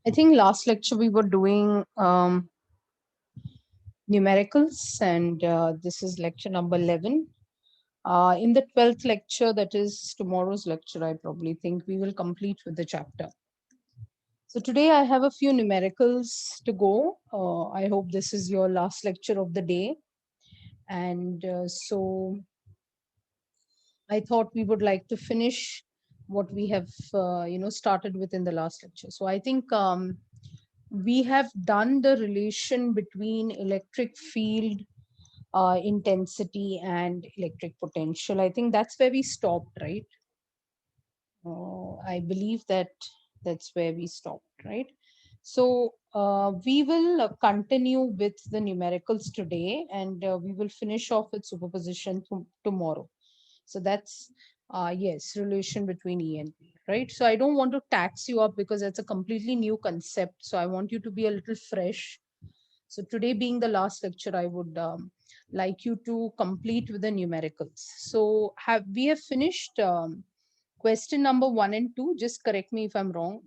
I think last lecture we were doing numericals, and this is lecture number 11. In the 12th lecture, that is tomorrow's lecture, I probably think we will complete with the chapter. So today I have a few numericals to go. I hope this is your last lecture of the day. And so I thought we would like to finish what we have, started with in the last lecture. So I think we have done the relation between electric field intensity and electric potential. I think that's where we stopped, right? I believe that that's where we stopped, right? So we will continue with the numericals today, and we will finish off with superposition tomorrow. So that's yes, relation between E and P, right? So I don't want to tax you up because it's a completely new concept. So I want you to be a little fresh. So today being the last lecture, I would like you to complete with the numericals. So we have finished question number 1 and 2. Just correct me if I'm wrong.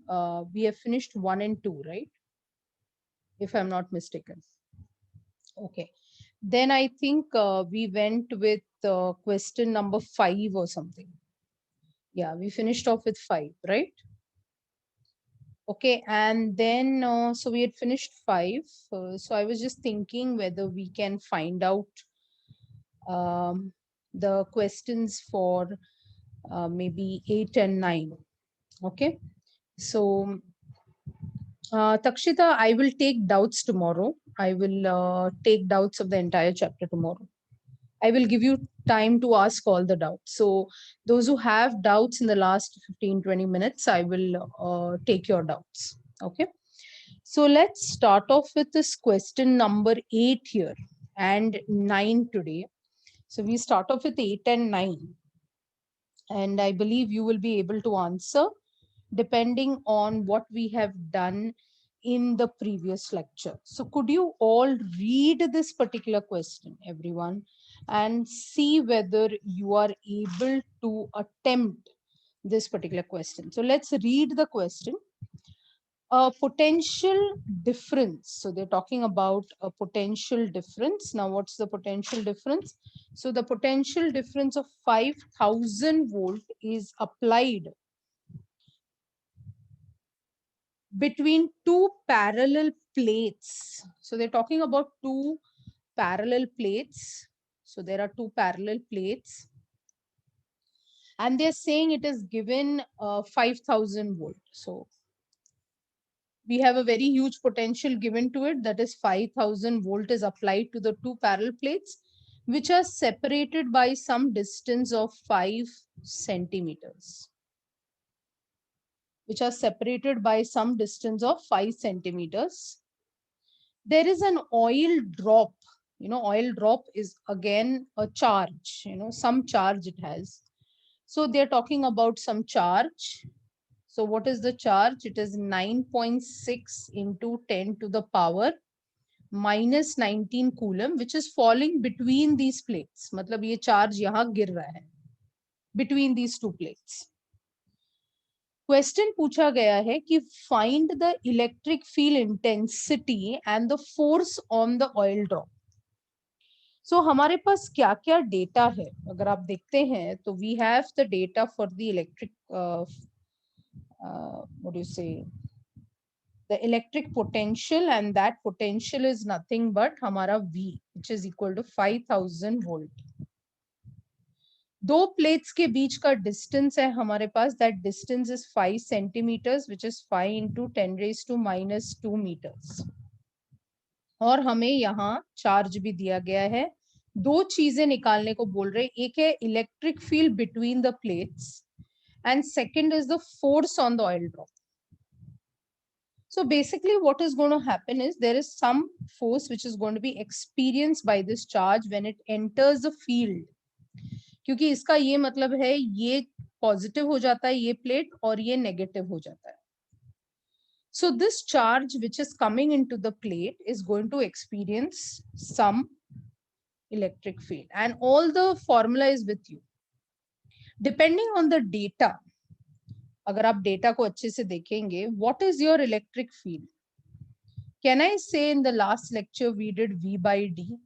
We have finished 1 and 2, right? If I'm not mistaken. Okay. Then I think we went with question number 5 or something. Yeah, we finished off with 5, right? Okay, and then so we had finished 5. So I was just thinking whether we can find out the questions for maybe 8 and 9. Okay, so Takshita, I will take doubts tomorrow. I will take doubts of the entire chapter tomorrow. I will give you time to ask all the doubts. So those who have doubts in the last 15-20 minutes, I will take your doubts. Okay. So let's start off with this question number 8 here and 9 today. So we start off with 8 and 9. And I believe you will be able to answer depending on what we have done in the previous lecture. So could you all read this particular question, everyone, and see whether you are able to attempt this particular question. So let's read the question. A potential difference. So they're talking about a potential difference. Now, what's the potential difference? So the potential difference of 5,000 volt is applied between two parallel plates. So they're talking about two parallel plates. So there are two parallel plates. And they're saying it is given 5,000 volt. So we have a very huge potential given to it, that is 5,000 volt is applied to the two parallel plates, which are separated by some distance of 5 centimeters. Which are separated by some distance of 5 centimeters. There is an oil drop. Oil drop is again a charge, some charge it has. So they're talking about some charge. So what is the charge? It is 9.6 into 10 to the power minus 19 coulomb, which is falling between these plates. मतलब ये charge यहाँ गिर रहा है between these two plates. Question पूछा गया है कि find the electric field intensity and the force on the oil drop. So हमारे पास क्या क्या डेटा है अगर आप देखते हैं तो we have the data for the electric what do you say, the electric potential, and that potential is nothing but हमारा V, which is equal to 5,000 volt. दो प्लेट्स के बीच का डिस्टेंस है हमारे पास, that distance is 5 centimetres, which is 5 into 10 raised to minus 2 meters. और हमें यहाँ चार्ज भी दिया गया है. दो चीजें निकालने को बोल रहे, एक है electric field between the plates and second is the force on the oil drop. So basically what is going to happen is there is some force which is going to be experienced by this charge when it enters the field. क्योंकि इसका ये मतलब है ये positive हो जाता है ये प्लेट और ये नेगेटिव हो जाता है. So this charge which is coming into the plate is going to experience some electric field, and all the formula is with you. Depending on the data, अगर आप डेटा को अच्छे से देखेंगे, what is your electric field? Can I say in the last lecture we did V by D?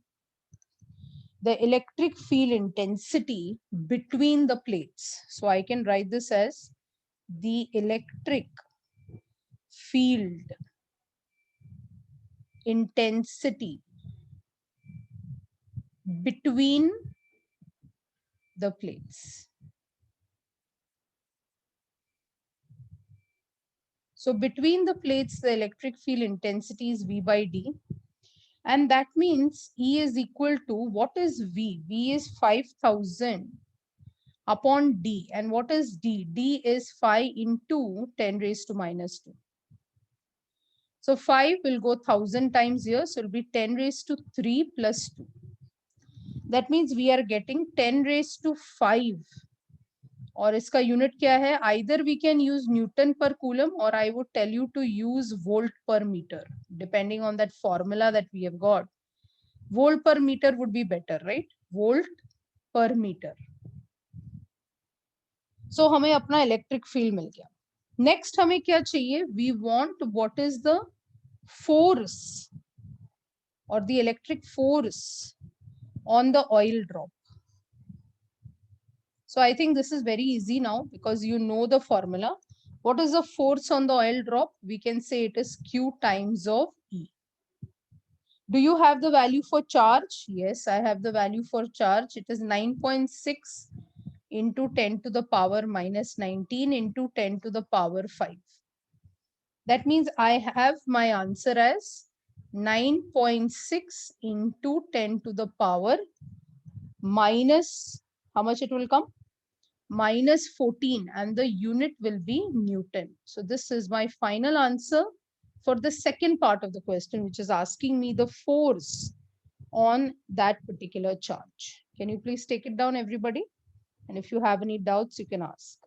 The electric field intensity between the plates. So I can write this as the electric field intensity between the plates. So between the plates, the electric field intensity is V by D. And that means E is equal to, what is V? V is 5000 upon D. And what is D? D is 5 into 10 raised to minus 2. So 5 will go 1000 times here. So it will be 10 raised to 3 plus 2. That means we are getting 10 raised to 5. और इसका unit क्या है? Either we can use Newton per coulomb, or I would tell you to use volt per meter, depending on that formula that we have got. Volt per meter would be better, right? Volt per meter. So हमें अपना electric field मिल गया. Next हमें क्या चाहिए? We want what is the force और the electric force on the oil drop. So I think this is very easy now because you know the formula. What is the force on the oil drop? We can say it is Q times of E. Do you have the value for charge? Yes, I have the value for charge. It is 9.6 into 10 to the power minus 19 into 10 to the power 5. That means I have my answer as 9.6 into 10 to the power minus, how much it will come? Minus 14, and the unit will be Newton. So this is my final answer for the second part of the question, which is asking me the force on that particular charge. Can you please take it down, everybody? And if you have any doubts, you can ask.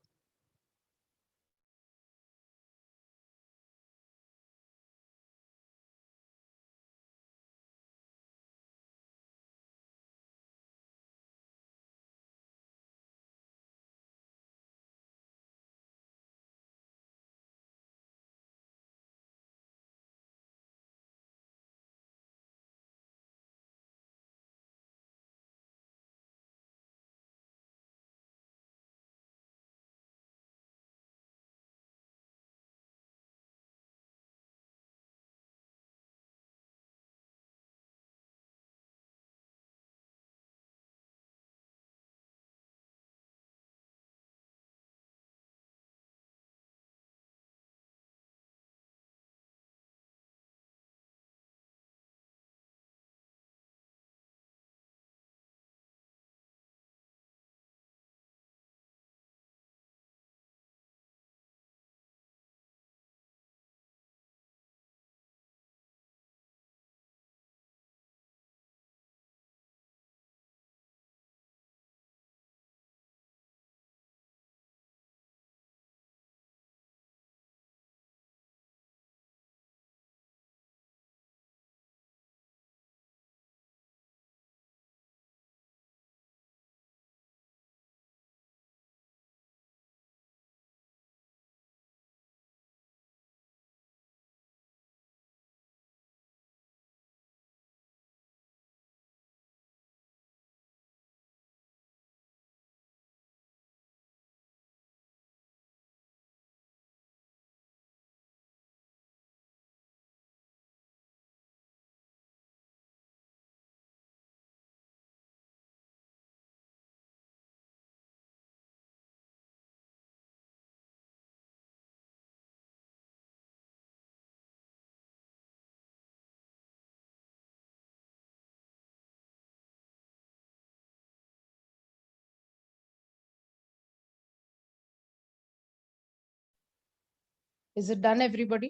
Is it done, everybody?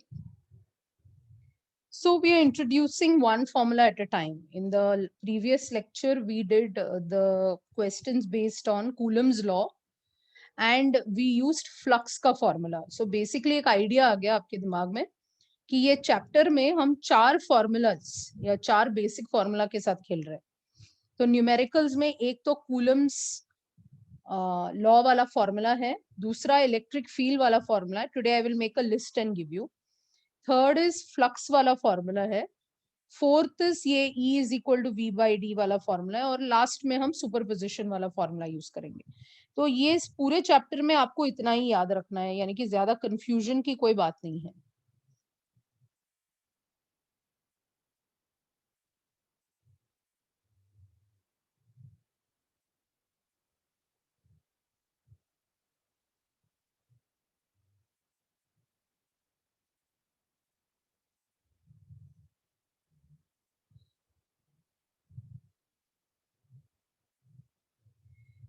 So we are introducing one formula at a time. In the previous lecture, we did the questions based on Coulomb's law, and we used flux का formula. So basically एक idea आ गया आपके दिमाग में कि ये chapter में हम 4 formulas या 4 बेसिक फॉर्मूला के साथ खेल रहे हैं. तो न्यूमेरिकल्स में एक तो कूलम्स लॉ वाला फॉर्मूला है, दूसरा इलेक्ट्रिक फील्ड वाला फॉर्मूला है. Today I will make a list and give you. Third is flux वाला फॉर्मूला है. फोर्थ इज ये E is equal to V/D वाला फॉर्मूला है. और लास्ट में हम सुपरपोजिशन वाला फॉर्मूला यूज करेंगे. तो ये इस पूरे चैप्टर में आपको इतना ही याद रखना है, यानी कि ज्यादा कंफ्यूजन की कोई बात नहीं है.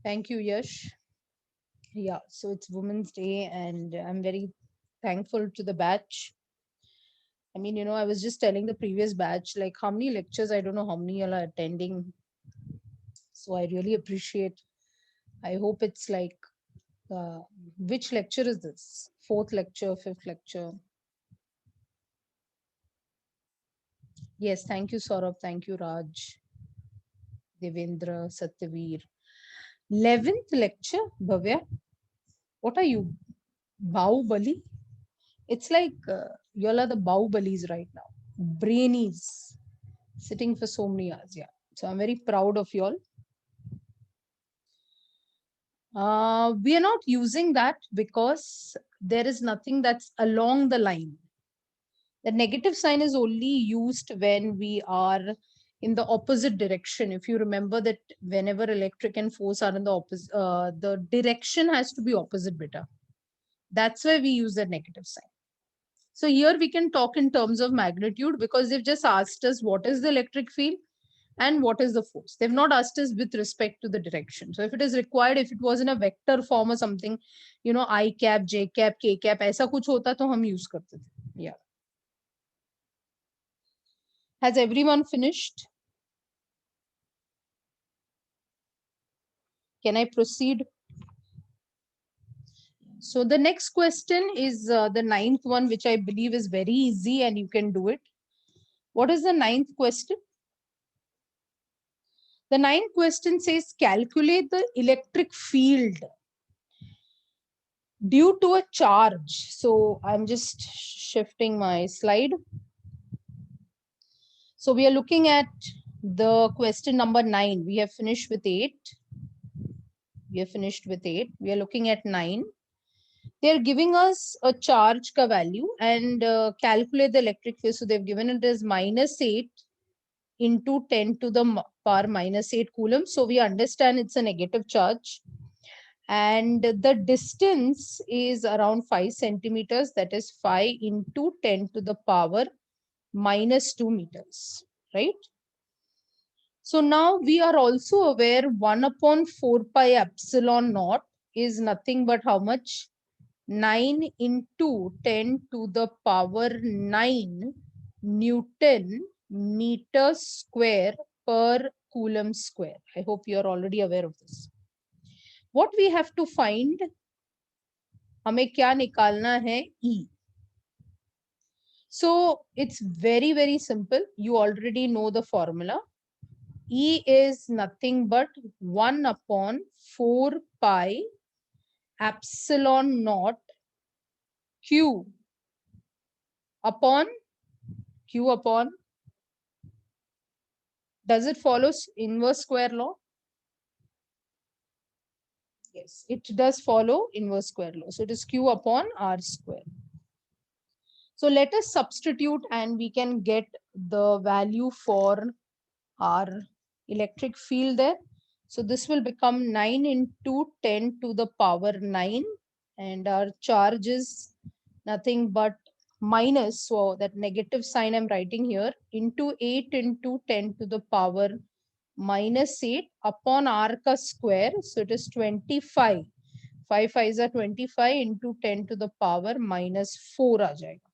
Thank you, Yash. Yeah, so it's Women's Day, and I'm very thankful to the batch. I mean, I was just telling the previous batch, like how many lectures, I don't know how many y'all are attending. So I really appreciate. I hope it's like, which lecture is this? Fourth lecture, fifth lecture? Yes, thank you, Saurabh. Thank you, Raj, Devendra, Satyaveer. 11th lecture, Bhavya. What are you? Bahubali? It's like y'all are the Bahubalis right now. Brainies. Sitting for so many hours. Yeah. So I'm very proud of y'all. We are not using that because there is nothing that's along the line. The negative sign is only used when we are in the opposite direction. If you remember that whenever electric and force are in the opposite, the direction has to be opposite beta. That's why we use the negative sign. So here we can talk in terms of magnitude because they've just asked us what is the electric field and what is the force. They've not asked us with respect to the direction. So if it is required, if it was in a vector form or something, I cap, J cap, K cap, ऐसा कुछ होता तो हम use करते थे. Yeah. Has everyone finished? Can I proceed? So the next question is the 9th one, which I believe is very easy and you can do it. What is the 9th question? The 9th question says calculate the electric field due to a charge. So I'm just shifting my slide. So we are looking at the question number 9. We have finished with 8. We are looking at 9. They are giving us a charge ka value and calculate the electric field. So they've given it as -8 into 10 to the power -8 coulomb. So we understand it's a negative charge. And the distance is around 5 centimeters. That is 5 into 10 to the power -2 meters, right? So now we are also aware 1 upon 4 pi epsilon naught is nothing but how much? 9 into 10 to the power 9 Newton meter square per coulomb square. I hope you are already aware of this. What we have to find, हमें क्या निकालना है? E. So it's very, very simple. You already know the formula. E is nothing but 1 upon 4 pi epsilon naught Q upon, does it follow inverse square law? Yes, it does follow inverse square law. So it is Q upon R square. So let us substitute and we can get the value for our electric field there. So this will become 9 into 10 to the power 9 and our charge is nothing but minus, so that negative sign I'm writing here, into 8 into 10 to the power -8 upon r ka square. So it is 25. 5 5s are 25 into 10 to the power -4 aa jayega.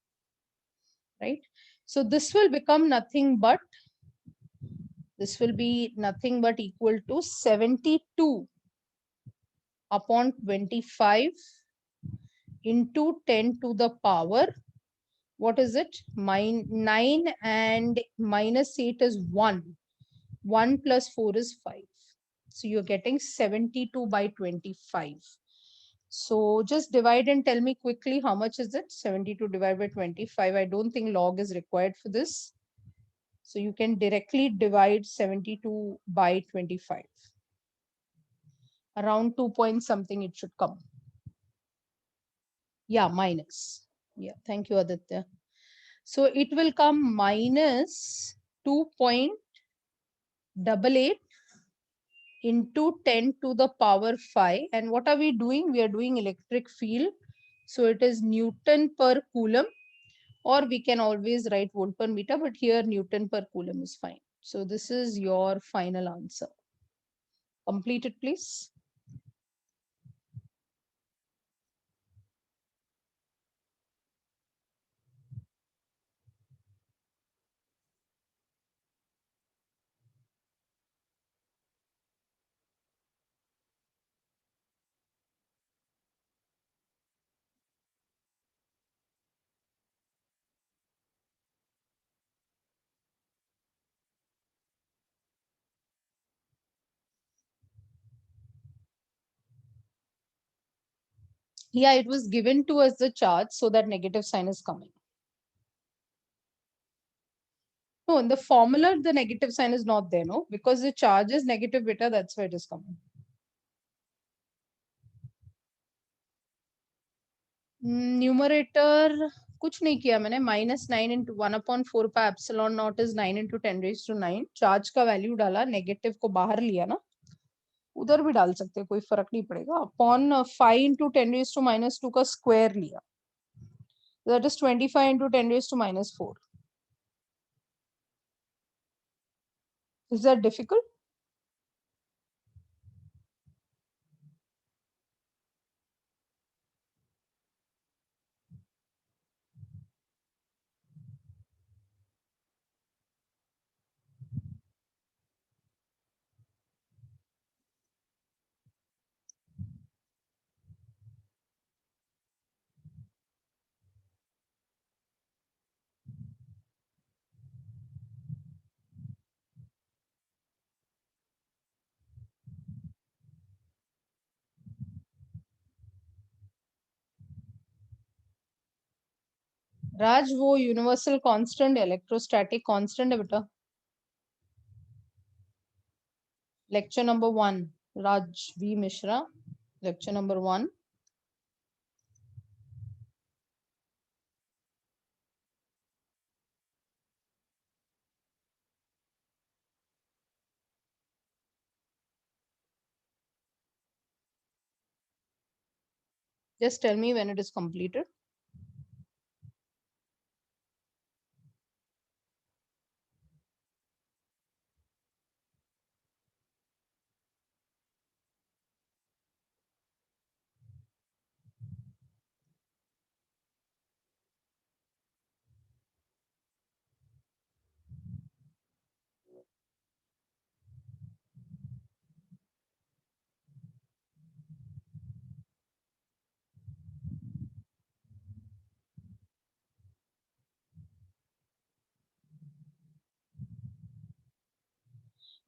Right? So this will become nothing but, this will be nothing but equal to 72 upon 25 into 10 to the power, what is it? 9 and -8 is 1. 1 plus 4 is 5. So you're getting 72 by 25. So just divide and tell me quickly how much is it? 72 divided by 25. I don't think log is required for this. So you can directly divide 72 by 25. Around 2 point something it should come. Yeah, minus. Yeah, thank you, Aditya. So it will come minus 2.88 into 10 to the power 5. And what are we doing? We are doing electric field. So it is Newton per coulomb, or we can always write volt per meter, but here Newton per coulomb is fine. So this is your final answer. Complete it, please. Yeah, it was given to us the charge, so that negative sign is coming. No, in the formula, the negative sign is not there, no? Because the charge is negative beta, that's why it is coming. Numerator, कुछ नहीं किया मैंने. -9 into 1/4 pi epsilon naught is 9 into 10⁹. Charge का value डाला, negative को बाहर लिया ना, उधर भी डाल सकते हैं, कोई फर्क नहीं पड़ेगा. अपॉन 5 into 10⁻² का स्क्वायर लिया, that is 25 into 10⁻⁴. Is that difficult? राज, वो यूनिवर्सल कांस्टेंट इलेक्ट्रोस्टैटिक कांस्टेंट है बेटा. Lecture number 1, Raj V Mishra, lecture number 1. Just tell me when it is completed.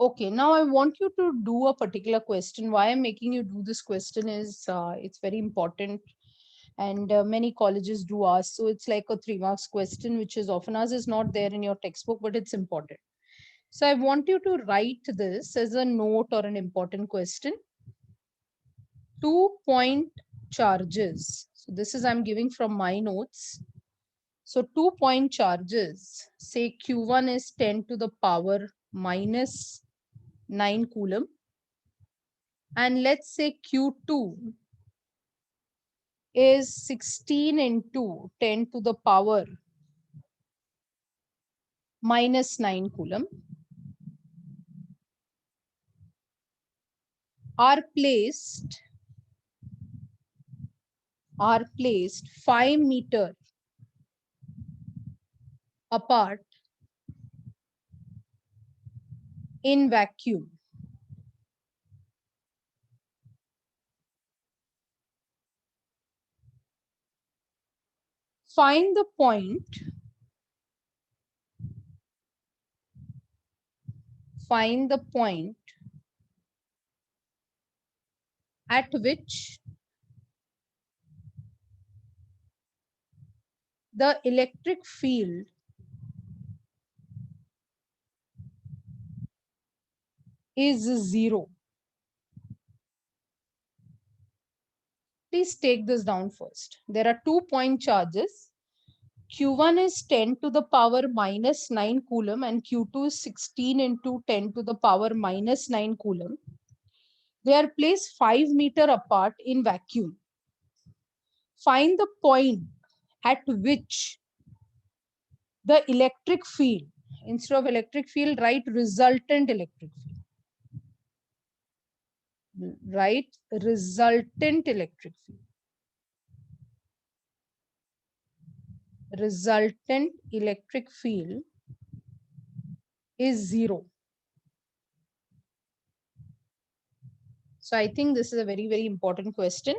Okay, now I want you to do a particular question. Why I'm making you do this question is it's very important, and many colleges do ask. So it's like a 3 marks question, which is often asked, is not there in your textbook, but it's important. So I want you to write this as a note or an important question. 2-point charges. So this is I'm giving from my notes. So 2-point charges, say Q1 is 10 to the power minus 9 coulomb. And let's say Q2 is 16 into 10 to the power minus 9 coulomb. Are placed 5 meter apart in vacuum. Find the point at which the electric field is zero. Please take this down first. There are 2-point charges. Q1 is 10 to the power minus 9 coulomb and Q2 is 16 into 10 to the power minus 9 coulomb. They are placed 5 meters apart in vacuum. Find the point at which the electric field, instead of electric field, write resultant electric field. Write resultant electric field. Resultant electric field is zero. So I think this is a very, very important question.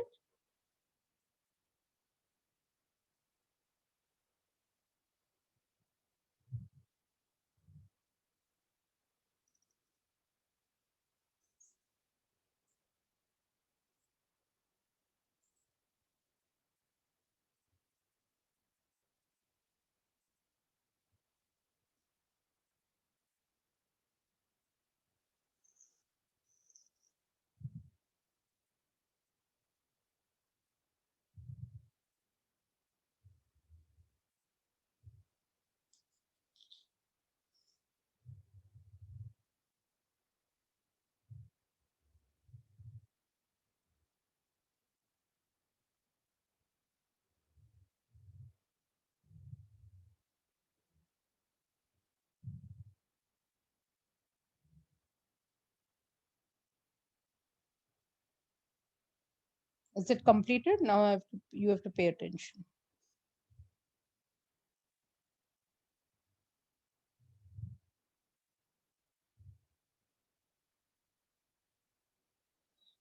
Is it completed? Now you have to pay attention.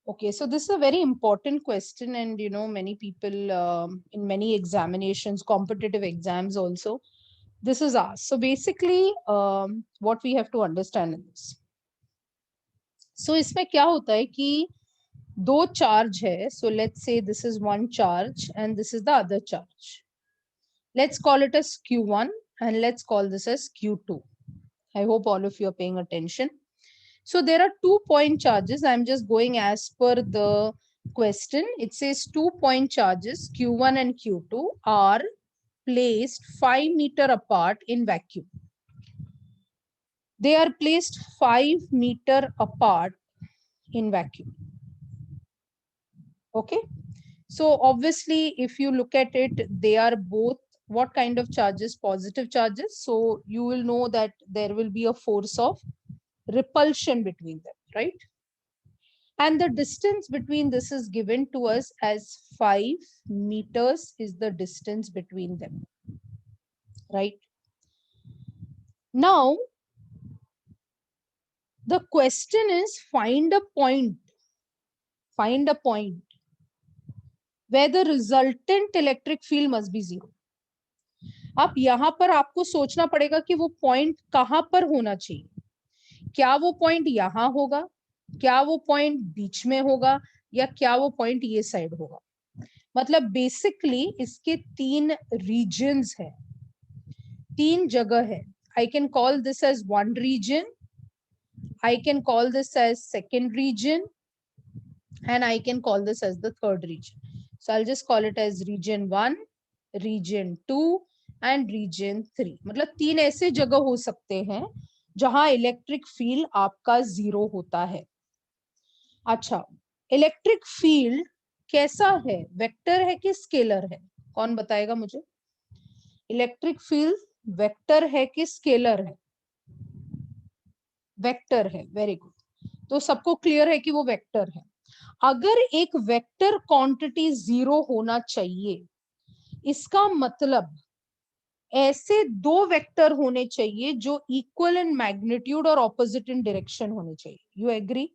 Okay, so this is a very important question, and many people in many examinations, competitive exams also, this is asked. So basically, what we have to understand in this. So इसमें क्या होता है कि दो charge है. So let's say this is one charge and this is the other charge. Let's call it as Q1 and let's call this as Q2. I hope all of you are paying attention. So there are 2-point charges. I'm just going as per the question. It says 2-point charges Q1 and Q2 are placed 5 meters apart in vacuum. They are placed 5 meters apart in vacuum. Okay. So obviously, if you look at it, they are both what kind of charges? Positive charges. So you will know that there will be a force of repulsion between them, right? And the distance between this is given to us as 5 meters is the distance between them, right? Now, the question is find a point where the resultant electric field must be zero. अब यहां पर आपको सोचना पड़ेगा कि वो point कहां पर होना चाहिए. क्या वो पॉइंट यहां होगा, क्या वो पॉइंट बीच में होगा, या क्या वो पॉइंट ये साइड होगा. मतलब बेसिकली इसके 3 रीजन्स है, 3 जगह है. I can call this as 1 region, I can call this as 2nd region, and I can call this as the 3rd region. So I'll just call it as region 1, region 2 and region 3. मतलब 3 ऐसे जगह हो सकते हैं जहां electric field आपका 0 होता है. अच्छा, इलेक्ट्रिक फील्ड कैसा है, वेक्टर है कि स्केलर है? कौन बताएगा मुझे? इलेक्ट्रिक फील्ड वेक्टर है कि स्केलर है? वेक्टर है. Very good. तो सबको क्लियर है कि वो वेक्टर है. अगर एक वेक्टर क्वांटिटी 0 होना चाहिए, इसका मतलब ऐसे 2 वेक्टर होने चाहिए जो इक्वल इन मैग्नीट्यूड और ऑपोजिट इन डायरेक्शन होने चाहिए. You agree?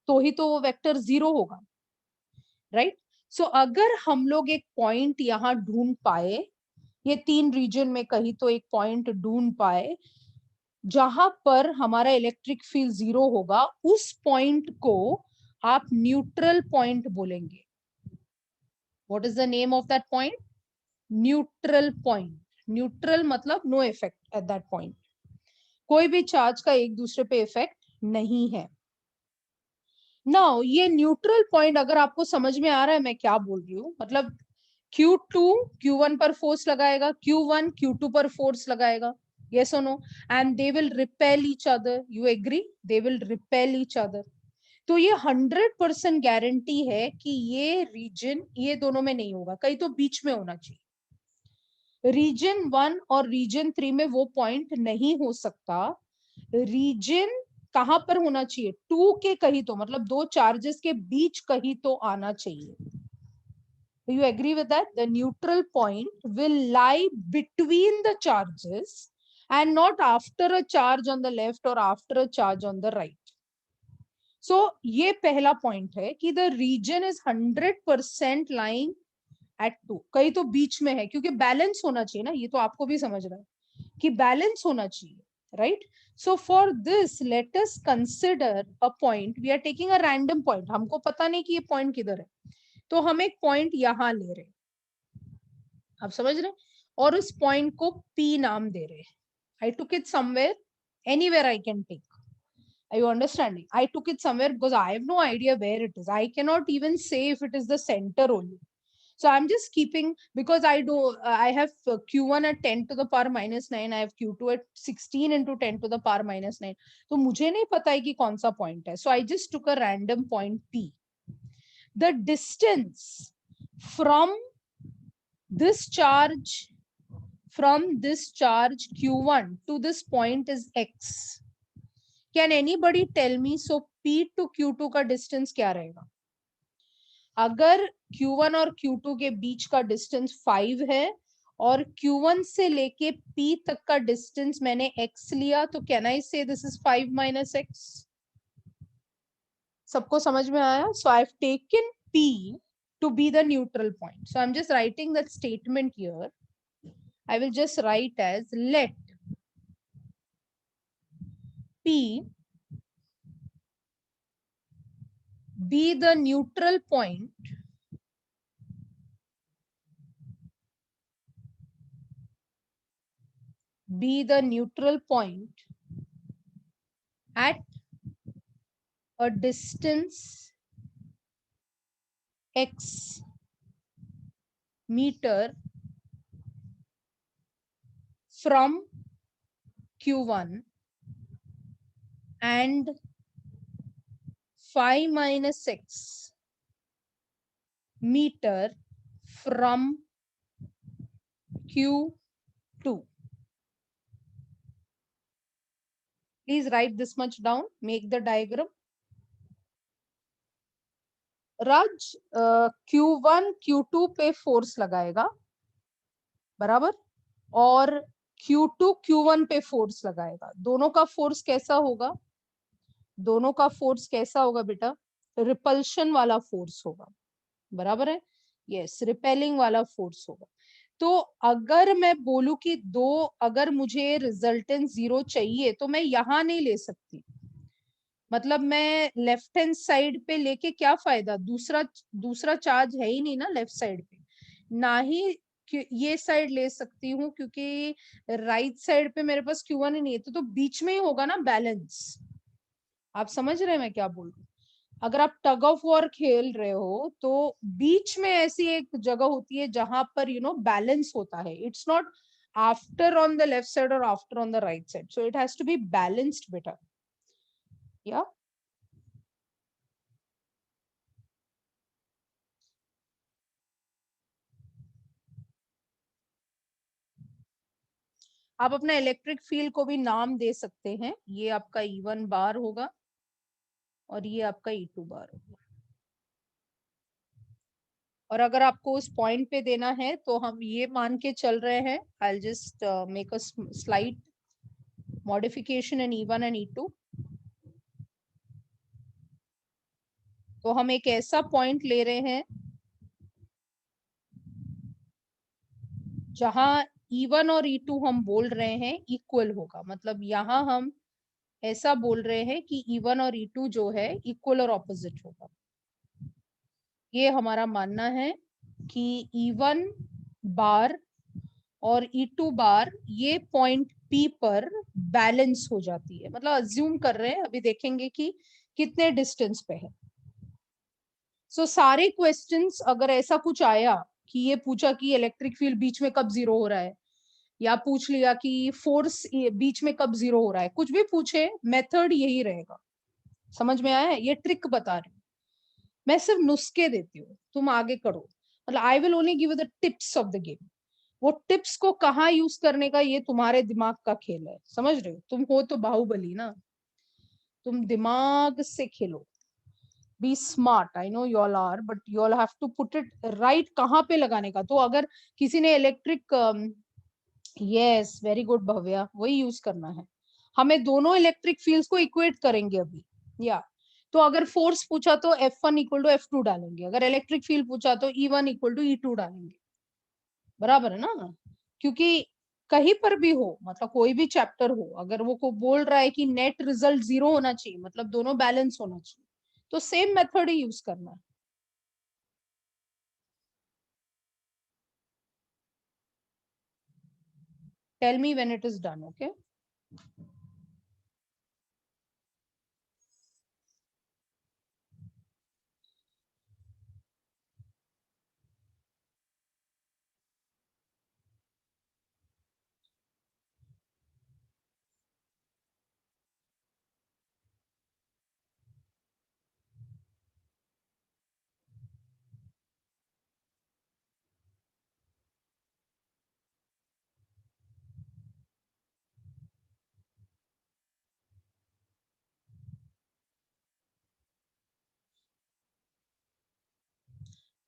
तो ही तो वो वेक्टर 0 होगा, राइट? सो अगर हम लोग एक पॉइंट यहां ढूंढ पाए, ये 3 रीजन में कहीं तो एक पॉइंट ढूंढ पाए जहां पर हमारा इलेक्ट्रिक फील्ड 0 होगा, उस पॉइंट को आप न्यूट्रल पॉइंट बोलेंगे. What is the name of that point? Neutral point. Neutral मतलब no effect at that point. कोई भी चार्ज का एक दूसरे पे इफेक्ट नहीं है. नाउ ये न्यूट्रल पॉइंट अगर आपको समझ में आ रहा है मैं क्या बोल रही हूँ, मतलब Q2 Q1 पर फोर्स लगाएगा, Q1 Q2 पर फोर्स लगाएगा, yes or no, and they will repel each other. You agree? They will repel each other. तो ये 100% गारंटी है कि ये रीजन ये दोनों में नहीं होगा, कहीं तो बीच में होना चाहिए. रीजन 1 और रीजन 3 में वो पॉइंट नहीं हो सकता. रीजन कहां पर होना चाहिए? 2 के कहीं तो, मतलब दो चार्जेस के बीच कहीं तो आना चाहिए. Do you agree with that? The neutral point will lie between the charges and not after a charge on the left or after a charge on the right. So ये पहला पॉइंट है कि the region is 100% lying at 2. कहीं तो बीच में है क्योंकि balance होना चाहिए ना, ये तो आपको भी समझ रहा है कि बैलेंस होना चाहिए, right? So for this let us consider a point. We are taking a random point. हमको पता नहीं कि ये पॉइंट किधर है, तो हम एक पॉइंट यहां ले रहे हैं, आप समझ रहे हैं, और उस पॉइंट को P नाम दे रहे हैं. I took it somewhere, anywhere I can take. Are you understanding? I took it somewhere because I have no idea where it is. I cannot even say if it is the center only. So I'm just keeping, because I have Q1 at 10 to the power minus 9. I have Q2 at 16 into 10 to the power minus 9. तो मुझे नहीं पता है कि कौन सा point है. So I just took a random point P. The distance from this charge Q1 to this point is x. Can anybody tell me? So P to Q2 का डिस्टेंस क्या रहेगा? अगर Q1 और Q2 के बीच का distance 5 है और Q1 से लेके P तक का डिस्टेंस मैंने x लिया, तो कैन आई से दिस इज 5 minus x? सबको समझ में आया? So I've taken P to be the neutral point. So I'm just writing that statement here. I will just write as let P be the neutral point at a distance x meter from Q1 and 5 minus x meter from Q2. Please write this much down. Make the diagram. Raj Q1 Q2 पे force लगाएगा, बराबर, और Q2 Q1 पे force लगाएगा. दोनों का force कैसा होगा? दोनों का फोर्स कैसा होगा बेटा? रिपल्शन वाला फोर्स होगा, बराबर है? यस, रिपेलिंग वाला फोर्स होगा. तो अगर मैं बोलूं कि अगर मुझे रिजल्टेंट 0 चाहिए तो मैं यहां नहीं ले सकती. मतलब मैं लेफ्ट हैंड साइड पे लेके क्या फायदा? दूसरा चार्ज है ही नहीं ना लेफ्ट साइड पे. ना ही ये साइड ले सकती हूँ क्योंकि राइट साइड पे मेरे पास Q1 ही नहीं है, तो बीच में ही होगा ना बैलेंस. आप समझ रहे हैं मैं क्या बोल रही हूँ? अगर आप टग ऑफ वॉर खेल रहे हो तो बीच में ऐसी एक जगह होती है जहां पर बैलेंस होता है. It's not after on the left side और after on the right side. So it has to be balanced बेटा. या आप अपना इलेक्ट्रिक फील्ड को भी नाम दे सकते हैं. ये आपका E1 बार होगा और ये आपका E2 बार होगा. और अगर आपको उस पॉइंट पे देना है तो हम ये मान के चल रहे हैं. I just make a slide modification in E1 and E2. तो हम एक ऐसा पॉइंट ले रहे हैं जहां E1 और E2 हम बोल रहे हैं इक्वल होगा. मतलब यहां हम ऐसा बोल रहे हैं कि E1 और E2 जो है इक्वल और ऑपोजिट होगा। ये हमारा मानना है कि E1 बार और E2 बार ये पॉइंट P पर बैलेंस हो जाती है। मतलब अज्यूम कर रहे हैं, अभी देखेंगे कि कितने डिस्टेंस पे है। सो सारे क्वेश्चंस अगर ऐसा कुछ आया कि ये पूछा कि इलेक्ट्रिक फील्ड बीच में कब जीरो हो रहा है, या पूछ लिया कि फोर्स बीच में कब जीरो हो रहा है, कुछ भी पूछे मेथड यही रहेगा। समझ में आया है? ये ट्रिक बता रही हूँ मैं, सिर्फ नुस्खे देती हूँ, तुम आगे करो। मतलब I will only give the tips of the game. वो टिप्स को कहाँ यूज करने का ये तुम्हारे दिमाग का खेल है। समझ रहे हो? तुम हो तो बाहुबली ना, तुम दिमाग से खेलो। Be smart, I know you all are, but you all have to put it right कहाँ पे लगाने का। तो अगर किसी ने electric, yes very good Bhavya, वही यूज करना है हमें। दोनों इलेक्ट्रिक फील्ड्स को इक्वेट करेंगे अभी। या तो अगर फोर्स पूछा तो F1 इक्वल टू F2 डालेंगे, अगर इलेक्ट्रिक फील्ड पूछा तो E1 इक्वल टू E2 डालेंगे। बराबर है ना? क्योंकि कहीं पर भी हो, मतलब कोई भी चैप्टर हो, अगर वो को बोल रहा है कि नेट रिजल्ट 0 होना चाहिए, मतलब दोनों बैलेंस होना चाहिए, तो सेम मेथड ही यूज करना है। Tell me when it is done, okay?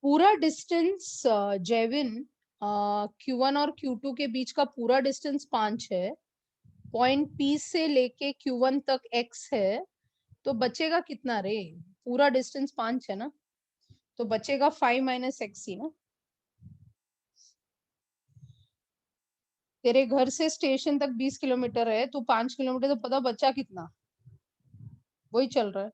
पूरा डिस्टेंस जेविन, Q1 और Q2 के बीच का पूरा डिस्टेंस 5 है। पॉइंट P से लेके Q1 तक X है, तो बचेगा कितना रे? पूरा डिस्टेंस 5 है ना, तो बचेगा 5 माइनस एक्स ही ना। तेरे घर से स्टेशन तक 20 किलोमीटर है, तो 5 किलोमीटर, तो पता बचा कितना? वही चल रहा है।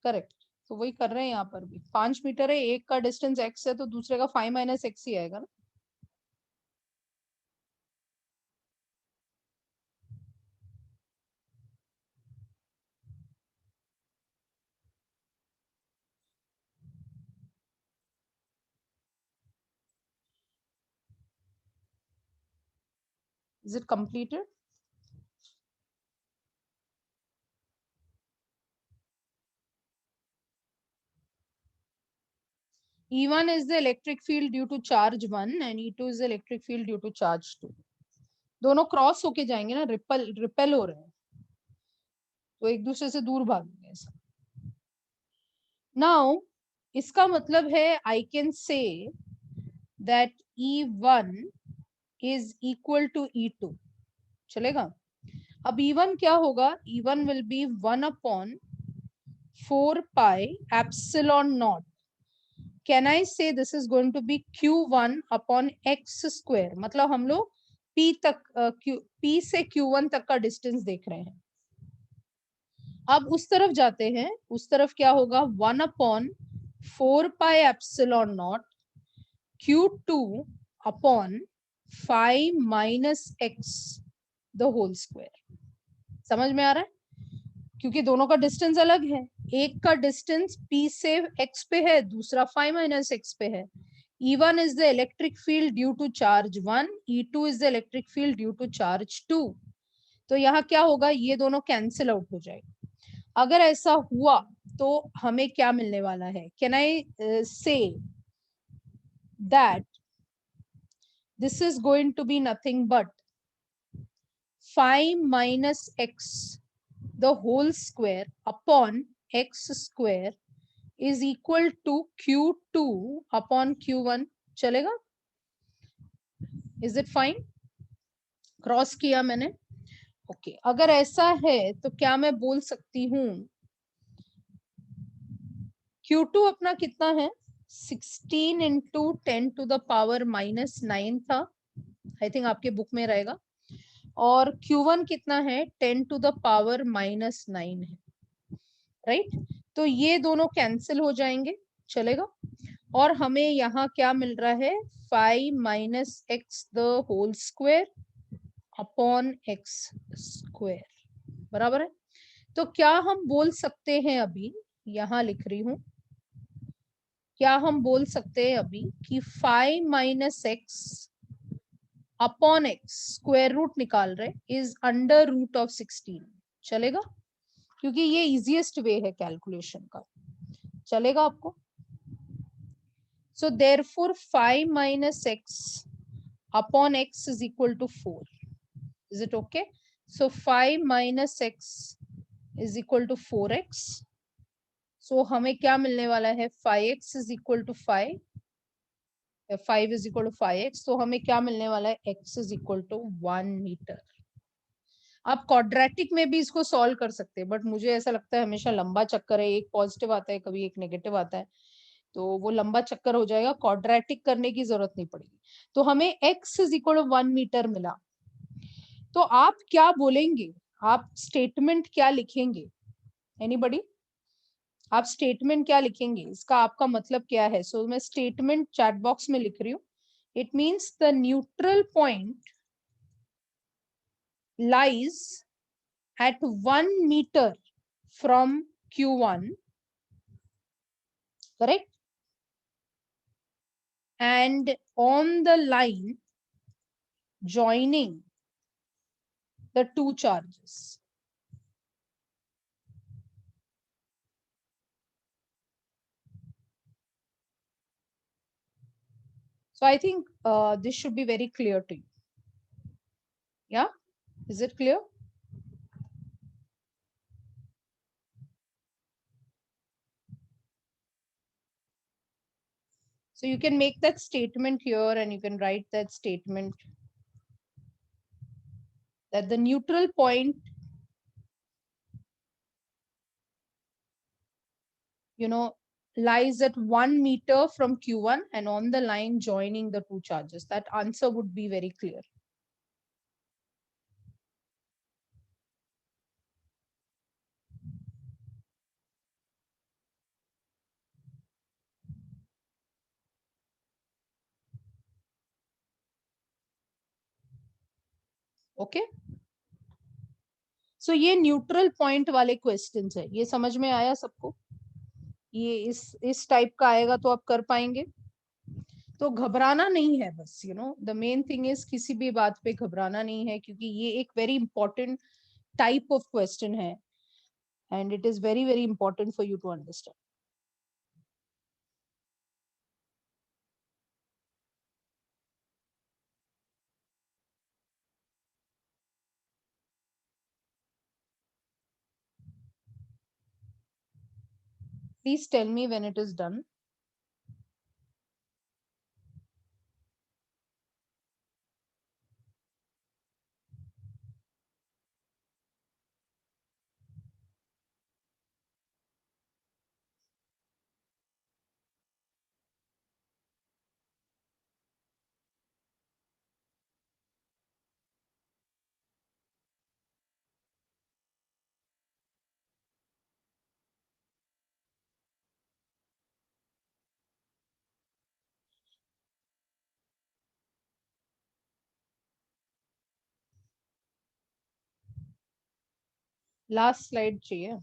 करेक्ट। तो वही कर रहे हैं यहाँ पर भी। 5 मीटर है, एक का डिस्टेंस एक्स है, तो दूसरे का 5 माइनस एक्स ही आएगा ना। Is it completed? E1 is the electric field due to charge 1 and E2 is the electric field due to charge 2. दोनों क्रॉस होके जाएंगे ना, रिपेल हो रहे हैं, तो एक दूसरे से दूर भागेंगे ऐसा। नाउ इसका मतलब है I can say that E1 is equal to E2। चलेगा? अब E1 क्या होगा? E1 will be 1/4 pi epsilon naught. Can I say this is going to be Q1 upon X square? मतलब हम लोग P तक, P से Q1 तक का डिस्टेंस देख रहे हैं। अब उस तरफ जाते हैं, उस तरफ क्या होगा? 1/4 pi epsilon naught Q2 upon 5 minus X the whole square. समझ में आ रहा है? क्योंकि दोनों का डिस्टेंस अलग है। एक का डिस्टेंस P से X पे है, दूसरा 5 माइनस X पे है। E1 is the electric field due to charge 1, E2 is the electric field due to charge 2. तो यहाँ क्या होगा? ये दोनों कैंसिल आउट हो जाएगा। अगर ऐसा हुआ तो हमें क्या मिलने वाला है? Can I say that this is going to be nothing but 5 minus X the whole square upon X square is equal to Q2 upon Q1. चलेगा? Is it fine? क्रॉस किया मैंने, ओके। अगर ऐसा है तो क्या मैं बोल सकती हूँ Q2 अपना कितना है? 16 इंटू 10 to the power -9 था, आई थिंक आपके बुक में रहेगा। और Q1 कितना है, 10⁻⁻9 है, राइट। तो ये दोनों कैंसिल हो जाएंगे, चलेगा। और हमें यहाँ क्या मिल रहा है, 5 - x the whole square upon x square, बराबर है। तो क्या हम बोल सकते हैं अभी, यहां लिख रही हूं, क्या हम बोल सकते हैं अभी कि 5 - x upon x square root निकाल रहे इज अंडर रूट ऑफ 16, चलेगा, क्योंकि ये इजीएस्ट वे है कैलकुलेशन का, चलेगा आपको। So therefore 5 - x upon x is equal to 4. Is it okay? So 5 - x is equal to 4x. So हमें क्या मिलने वाला है, 5x is equal to 5, 5 is equal to 5x. तो हमें क्या मिलने वाला है, x is equal to 1 metre. आप क्वाड्रेटिक में भी इसको सॉल्व कर सकते हैं, बट मुझे ऐसा लगता है हमेशा लंबा चक्कर है, एक पॉजिटिव आता है कभी एक नेगेटिव आता है, तो वो लंबा चक्कर हो जाएगा, क्वाड्रेटिक करने की जरूरत नहीं पड़ेगी। तो हमें x is equal to 1 metre मिला। तो आप क्या बोलेंगे, आप स्टेटमेंट क्या लिखेंगे, एनीबॉडी, आप स्टेटमेंट क्या लिखेंगे, इसका आपका मतलब क्या है। सो मैं स्टेटमेंट चैट बॉक्स में लिख रही हूँ। It means the neutral point lies at 1 meter from Q1, correct, and on the line joining the two charges. So I think this should be very clear to you. Yeah, is it clear? So you can make that statement here and you can write that statement that the neutral point, lies at 1 meter from Q1 and on the line joining the two charges. That answer would be very clear. Okay. सो ये neutral point वाले questions है, ये समझ में आया सबको, ये इस टाइप का आएगा तो आप कर पाएंगे। तो घबराना नहीं है बस, द मेन थिंग इज किसी भी बात पे घबराना नहीं है, क्योंकि ये एक very important type of question है and it is very very important for you to understand. Please tell me when it is done. Last slide चाहिए।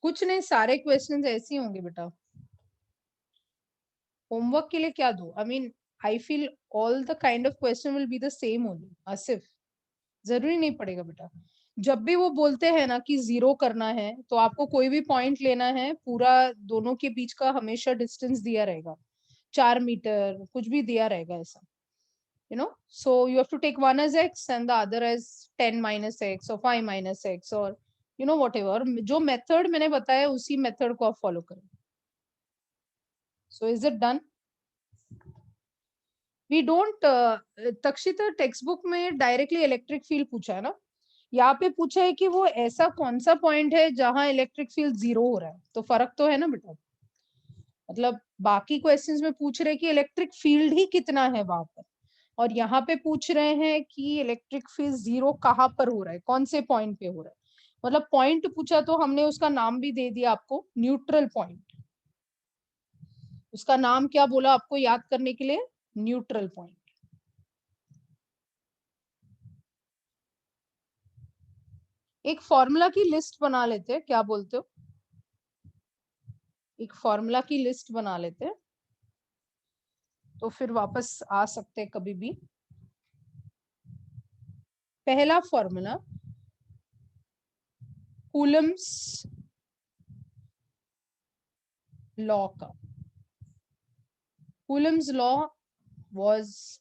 कुछ नहीं, सारे क्वेश्चंस ऐसे ही होंगे बेटा। होमवर्क के लिए क्या दो, I mean I feel all the kind of question will be the same only. Asif, जरूरी नहीं पड़ेगा बेटा। जब भी वो बोलते हैं ना कि 0 करना है, तो आपको कोई भी पॉइंट लेना है, पूरा दोनों के बीच का हमेशा डिस्टेंस दिया रहेगा, 4 मीटर कुछ भी दिया रहेगा ऐसा, so you have to take one as x and the other as 10 minus x or 5 minus x or whatever, जो मेथड मैंने बताया उसी मेथड को आप फॉलो करें। So is it done? We don't, Takshita text book में डायरेक्टली इलेक्ट्रिक फील्ड पूछा है ना, यहाँ पे पूछा है कि वो ऐसा कौन सा पॉइंट है जहां इलेक्ट्रिक फील्ड 0 हो रहा है, तो फर्क तो है ना बेटा। मतलब बाकी क्वेश्चंस में पूछ रहे कि इलेक्ट्रिक फील्ड ही कितना है वहां पर, और यहाँ पे पूछ रहे हैं कि इलेक्ट्रिक फील्ड 0 कहाँ पर हो रहा है, कौन से पॉइंट पे हो रहा है। मतलब पॉइंट पूछा तो हमने उसका नाम भी दे दिया आपको, न्यूट्रल पॉइंट। उसका नाम क्या बोला आपको याद करने के लिए, न्यूट्रल पॉइंट। एक फॉर्मूला की लिस्ट बना लेते हैं, क्या बोलते हो? एक फॉर्मूला की लिस्ट बना लेते हैं, तो फिर वापस आ सकते हैं कभी भी। पहला फॉर्मूला कूलम्स लॉ का। Coulomb's law was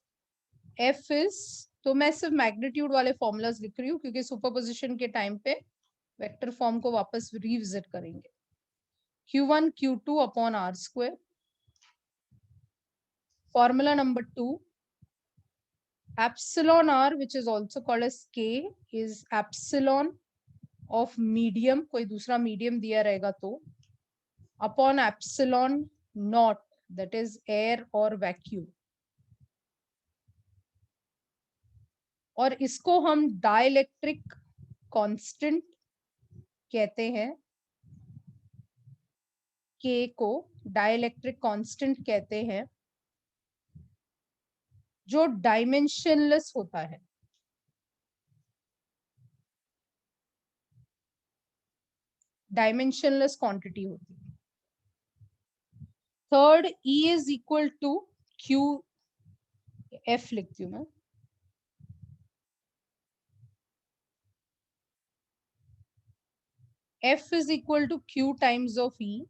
F is, तो मैं सिर्फ मैग्नीट्यूड वाले फॉर्मूलाज लिख रही हूँ क्योंकि सुपरपोजिशन के टाइम पे वेक्टर फॉर्म को वापस रिविजिट करेंगे। Q1 Q2 upon R square. Formula number 2, epsilon R, which is also called as K, is epsilon of medium, कोई दूसरा medium दिया रहेगा तो, upon epsilon naught, that is air or vacuum. और इसको हम डाइलेक्ट्रिक कांस्टेंट कहते हैं, K को डाइलेक्ट्रिक कांस्टेंट कहते हैं, जो डायमेंशनलेस होता है। डायमेंशनलेस क्वांटिटी होती है। Third, E is equal to Q, F लिखती हूँ मैं, F is equal to Q times of E,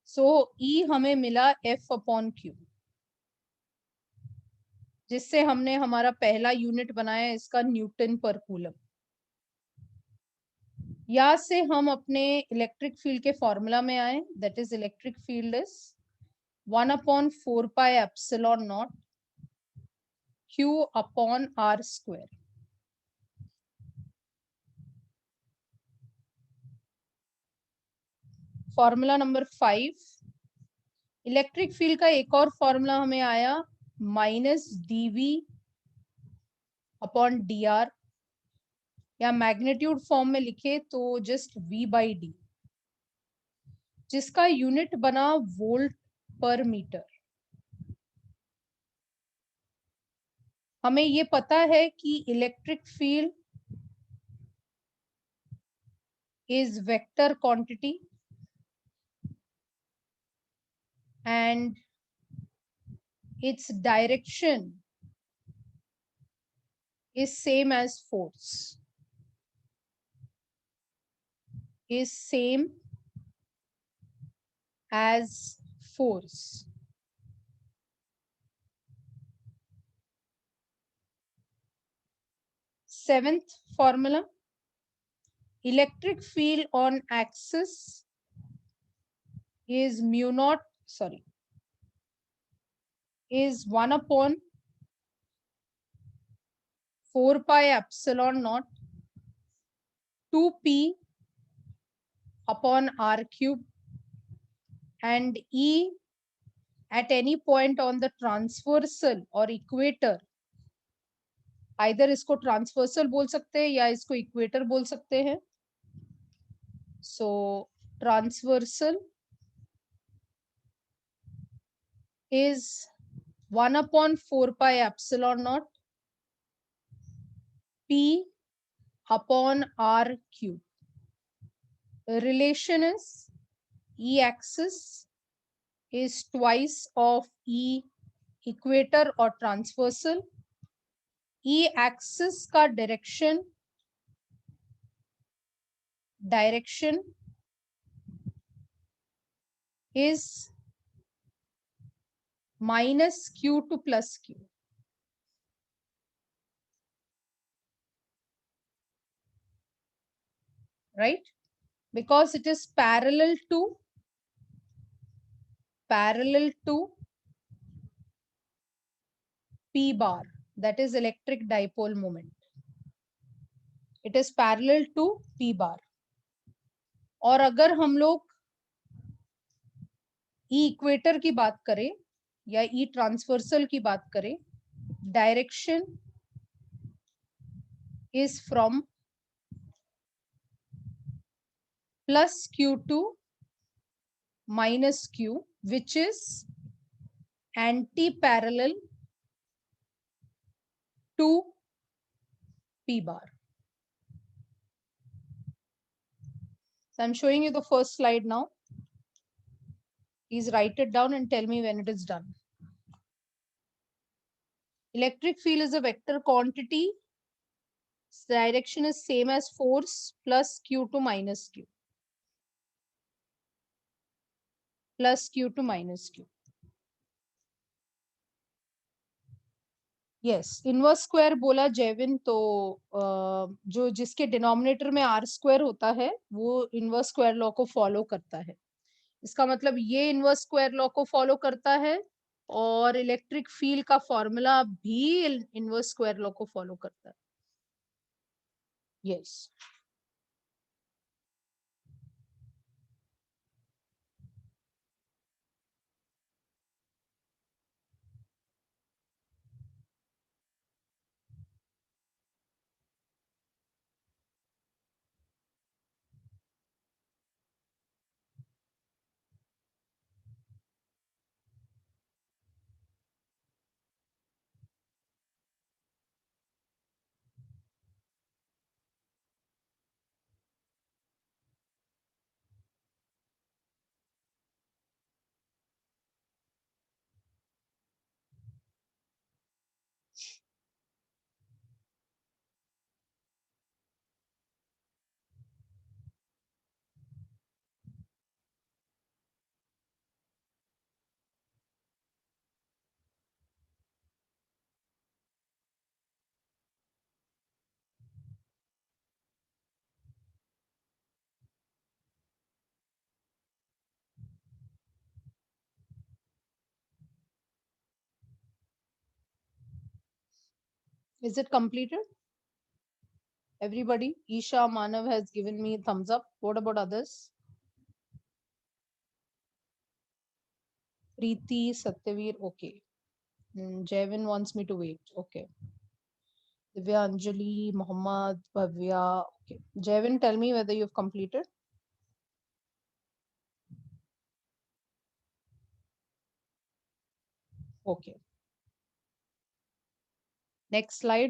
so E हमें मिला F अपॉन Q, जिससे हमने हमारा पहला यूनिट बनाया इसका न्यूटन पर कूलम। यहाँ से हम अपने इलेक्ट्रिक फील्ड के फॉर्मूला में आए, that is electric field is 1/4 pi epsilon not Q upon R square. Formula number 5, electric field का एक और फॉर्मूला हमें आया -dV अपॉन dr, या मैग्नीट्यूड फॉर्म में लिखे तो जस्ट V/d, जिसका यूनिट बना वोल्ट पर मीटर। हमें ये पता है कि electric field is vector quantity and its direction is same as force, is same as force. Seventh formula, electric field on axis is mu naught, sorry, is 1/4 pi epsilon naught 2p upon r cube, and E at any point on the transversal or equator, either इसको transversal बोल सकते हैं या इसको equator बोल सकते हैं। सो transversal is 1/4 pi epsilon naught P upon R cube. The relation is E axis is twice of E equator or transversal. E axis का direction is minus Q to plus Q. Right? Because it is parallel to P bar, that is electric dipole moment. It is parallel to P bar. और अगर हम लोग ई equator की बात करें या ई transversal की बात करें, direction is from plus q to minus q, which is anti-parallel to P bar. So I'm showing you the first slide now. Please write it down and tell me when it is done. Electric field is a vector quantity. Its direction is same as force plus q to minus q. Plus q to minus q. Yes, inverse square बोला जेविन, तो जो जिसके denominator में are square होता है वो inverse square law को follow करता है. इसका मतलब ये इनवर्स स्क्वायर लॉ को फॉलो करता है और इलेक्ट्रिक फील्ड का फॉर्मूला भी इनवर्स स्क्वायर लॉ को फॉलो करता है. Yes. Is it completed? Everybody? Isha, Manav has given me thumbs up. What about others? Preeti, Satyaveer, okay. Jevin wants me to wait. Okay. Divya, Anjali, Muhammad, Bhavya. Okay. Jevin, tell me whether you've completed. Okay. Next slide.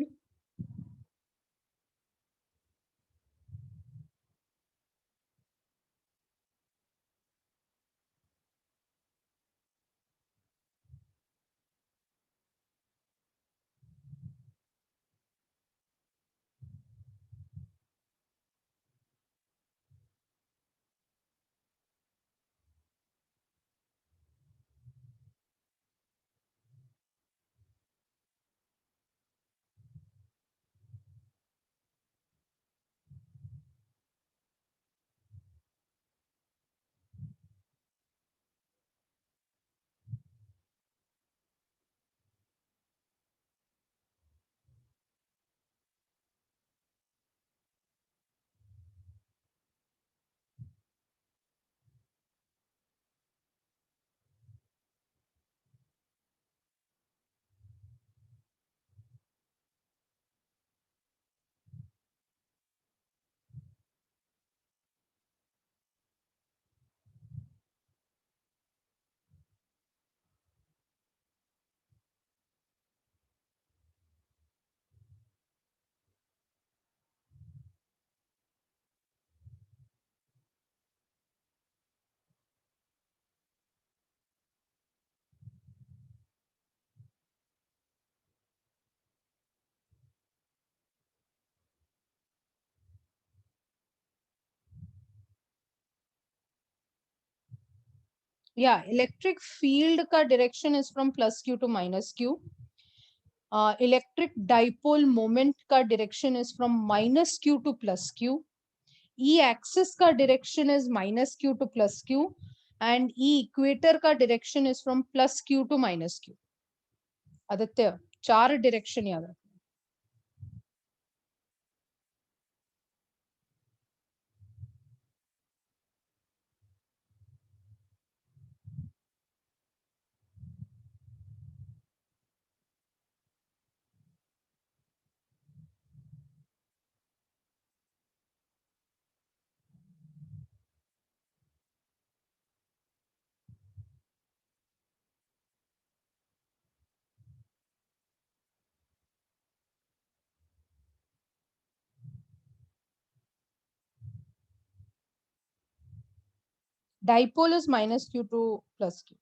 Yeah, electric field का direction is from plus q to minus q. Electric dipole moment का direction is from minus q to plus q. E axis का direction is minus q to plus q, and E equator का direction is from plus q to minus q. Aditya, 4 direction याद रखना। Dipole is minus q to plus q.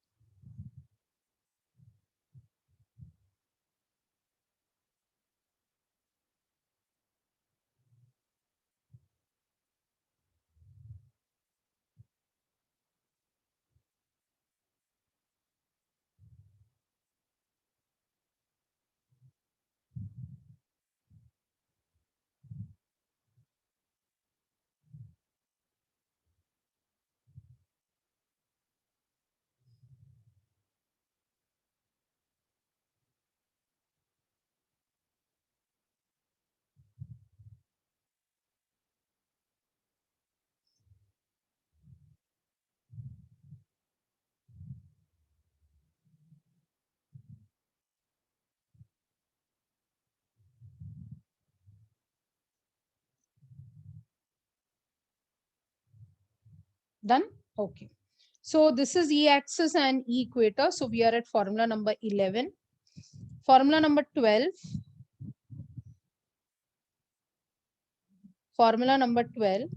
Done? Okay. So this is E axis and E equator. So we are at formula number 11. Formula number 12. Formula number 12.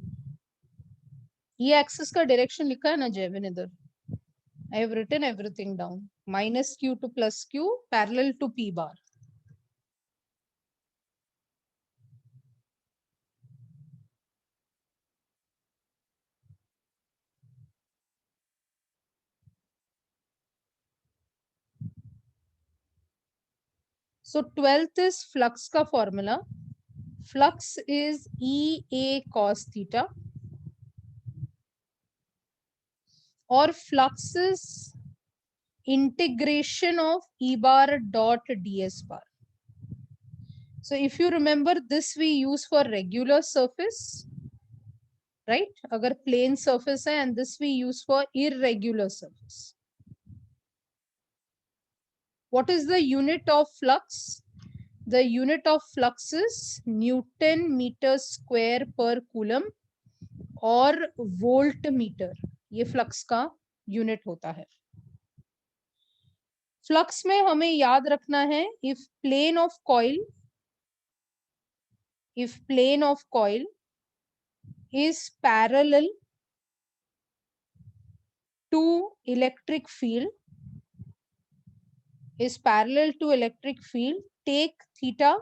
E axis का direction लिखा है ना जेविन इधर. I have written everything down. Minus q to plus q parallel to p bar. So 12th is flux का formula. Flux is E A cos theta. Or flux is integration of E bar dot ds bar. So if you remember, this we use for regular surface, right? Agar plane surface hai, and this we use for irregular surface. What is the unit of flux? The unit of flux is Newton meter square per coulomb और voltmeter. ये flux का unit होता है. Flux में हमें याद रखना है if plane of coil is parallel to electric field, take theta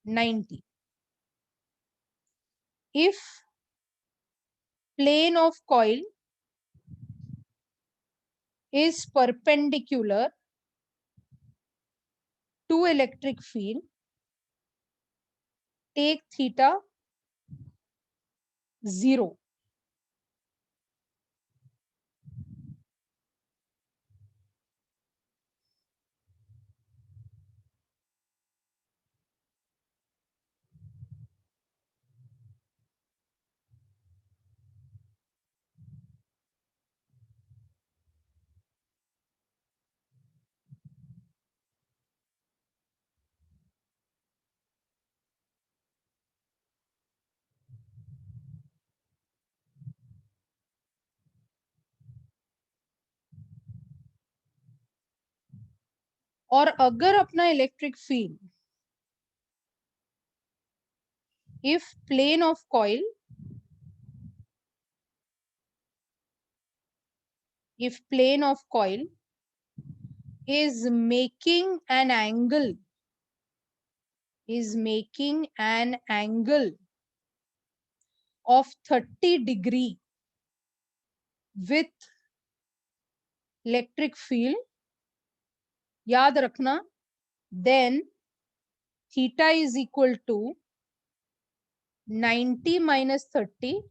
90. If plane of coil is perpendicular to electric field, take theta 0. और अगर अपना electric field if plane of coil is making an angle of 30 degree with electric field, याद रखना, then theta is equal to 90 minus 30,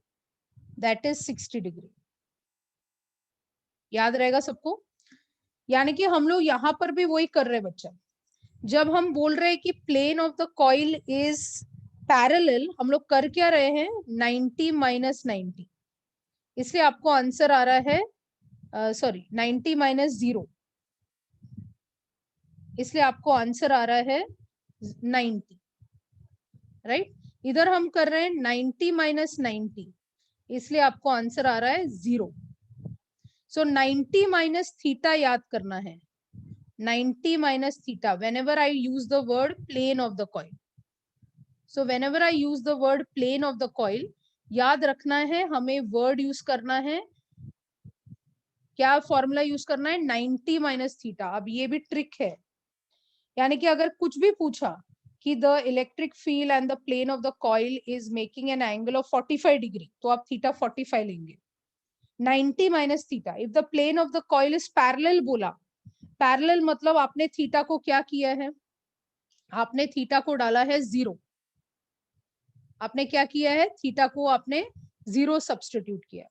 that is 60 degree. याद रहेगा सबको? यानी कि हम लोग यहाँ पर भी वही कर रहे हैं बच्चा। जब हम बोल रहे हैं कि plane of the coil is parallel, हम लोग कर क्या रहे हैं, 90 माइनस 90, इसलिए आपको आंसर आ रहा है, सॉरी 90 माइनस 0, इसलिए आपको आंसर आ रहा है 90, राइट। इधर हम कर रहे हैं 90 माइनस 90, इसलिए आपको आंसर आ रहा है 0। सो 90 माइनस थीटा याद करना है, 90 minus theta whenever I use the word plane of the coil. So whenever I use the word plane of the coil, याद रखना है हमें वर्ड यूज करना है, क्या फॉर्मूला यूज करना है, 90 माइनस थीटा। अब ये भी ट्रिक है, यानी कि अगर कुछ भी पूछा कि the electric field and the plane of the coil is making an angle of 45 degree, तो आप थीटा 45 लेंगे। 90 minus theta, if the plane of the coil is parallel बोला, पैरेलल मतलब आपने थीटा को क्या किया है, आपने थीटा को डाला है 0, आपने क्या किया है, थीटा को आपने 0 सब्सटीट्यूट किया।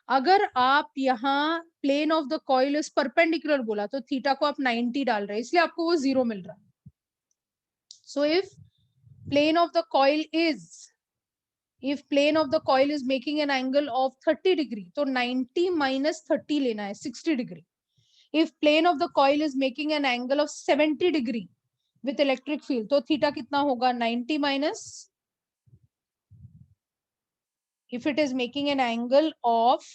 अगर आप यहाँ plane of the coil is perpendicular बोला तो थीटा को आप 90 डाल रहे हैं, इसलिए आपको वो 0 मिल रहा है। So if plane of the coil is, if plane of the coil is making an angle of 30 degree, तो 90 minus 30 लेना है, 60 degree. If plane of the coil is making an angle of 70 degree with electric field, तो theta कितना होगा, 90 minus, if it is making an angle of,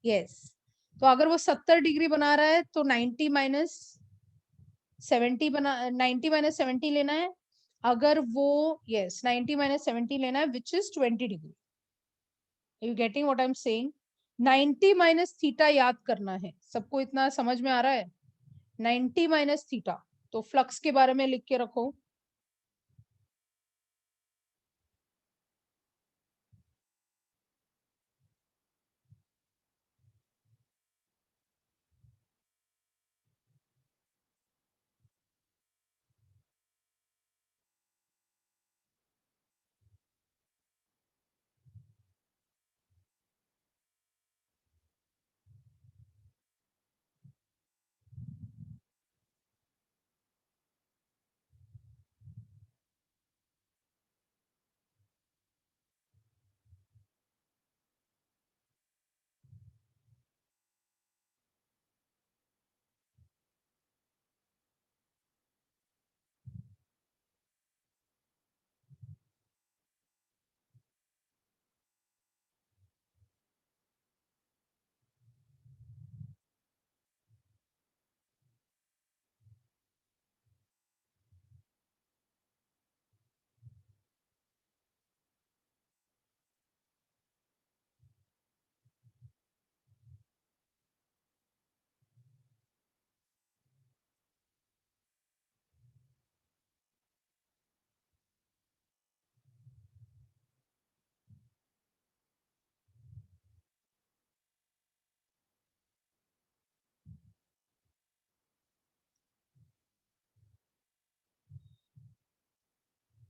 yes, तो अगर वो 70 degree बना रहा है तो 90 माइनस 70 बना, 90 माइनस 70 लेना है। अगर वो, yes, 90 माइनस 70 लेना है, which is 20 degree. Are you getting what I'm saying? 90 minus theta याद करना है, सबको इतना समझ में आ रहा है, 90 माइनस थीटा। तो फ्लक्स के बारे में लिख के रखो,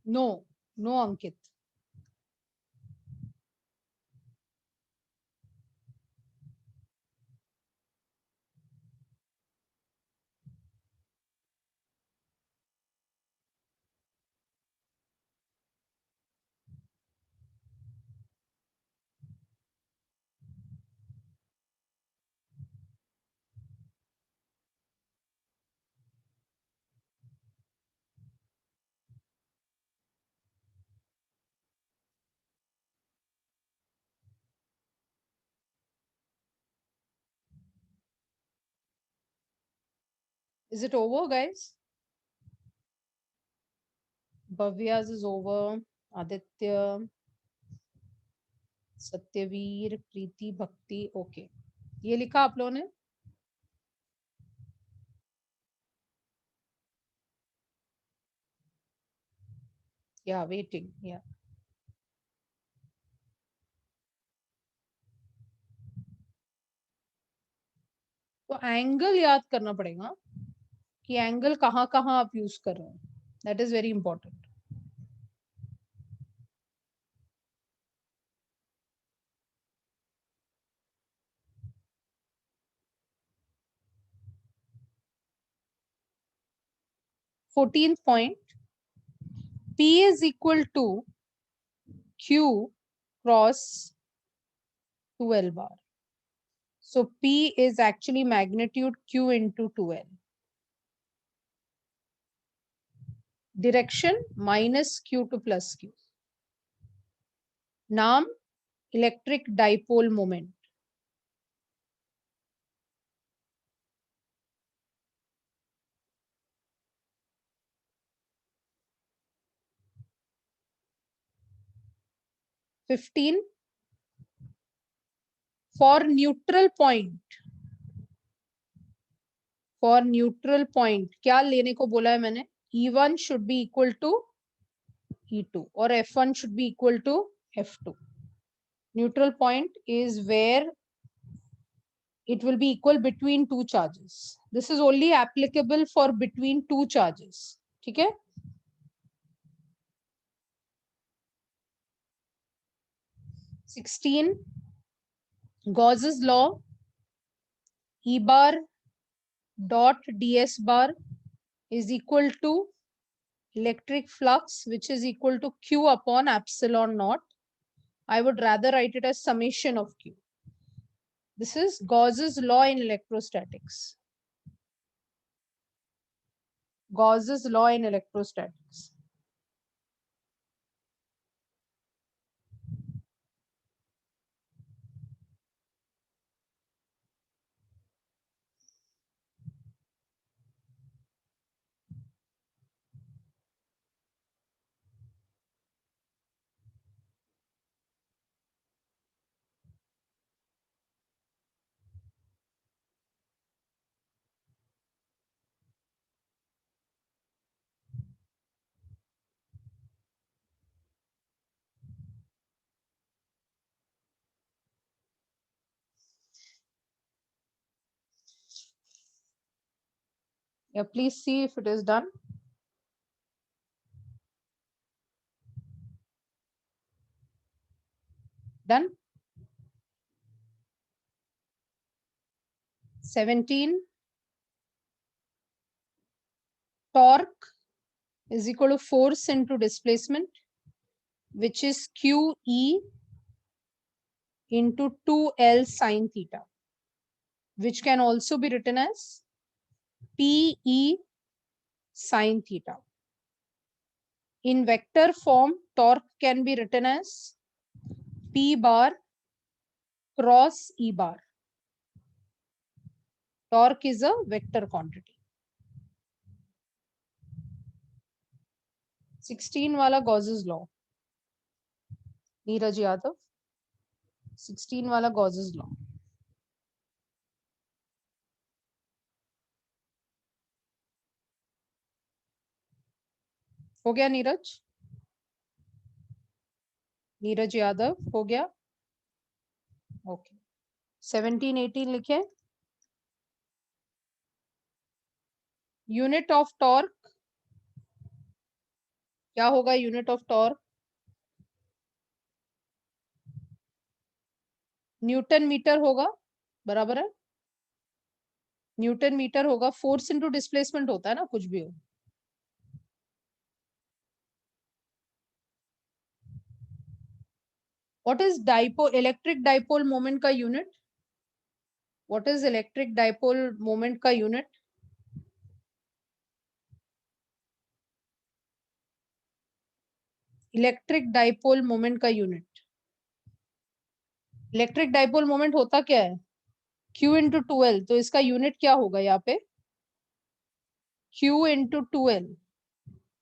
no, no Ankit. Is it over, guys? Bhavya's is over. Aditya, Satyaveer, Preeti, Bhakti, okay. ये लिखा आप लोगों ने? या वेटिंग, या तो एंगल याद करना पड़ेगा कि एंगल कहाँ कहाँ आप यूज कर रहे हैं, that is very important. 14th point, P is equal to Q cross 2L bar. So P is actually magnitude Q into 2L. Direction minus Q to plus Q. Naam electric dipole moment. (15) For neutral point. For neutral point क्या लेने को बोला है मैंने? E1 should be equal to E2 or F1 should be equal to F2. Neutral point is where it will be equal between two charges. This is only applicable for between two charges. ठीक है? (16) Gauss's law, E bar dot ds bar is equal to electric flux, which is equal to Q upon epsilon naught. I would rather write it as summation of Q. This is Gauss's law in electrostatics. Gauss's law in electrostatics. Yeah, please see if it is done. Done. 17. Torque is equal to force into displacement, which is QE into 2L sine theta, which can also be written as PE sine theta. In vector form, torque can be written as P bar cross E bar. Torque is a vector quantity. 16 वाला Gauss's law. Neeraj Yadav. 16 वाला Gauss's law. हो गया नीरज? नीरज यादव हो गया? Okay. 17, 18 लिखे. Unit of torque क्या होगा? Unit of torque newton metre होगा. बराबर है? न्यूटन मीटर होगा. फोर्स इनटू डिस्प्लेसमेंट होता है ना, कुछ भी हो. What is dipole, electric dipole moment का unit? What is electric dipole moment का यूनिट? इलेक्ट्रिक डाइपोल मोमेंट का यूनिट. इलेक्ट्रिक डाइपोल मोमेंट होता क्या है? Q into 2L. तो इसका यूनिट क्या होगा यहाँ पे? Q into 2L.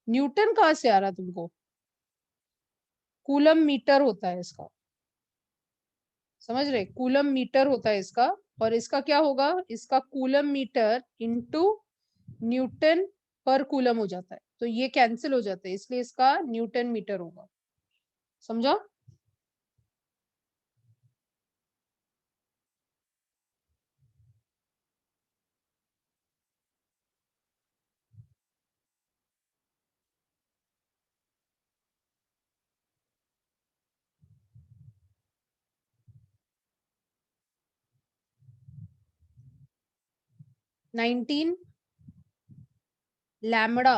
न्यूटन कहाँ से आ रहा तुमको? कूलम मीटर होता है इसका. समझ रहे? कूलम मीटर होता है इसका. और इसका क्या होगा? इसका कूलम मीटर इंटू न्यूटन पर कूलम हो जाता है. तो ये कैंसिल हो जाता है, इसलिए इसका न्यूटन मीटर होगा. समझा? Nineteen lambda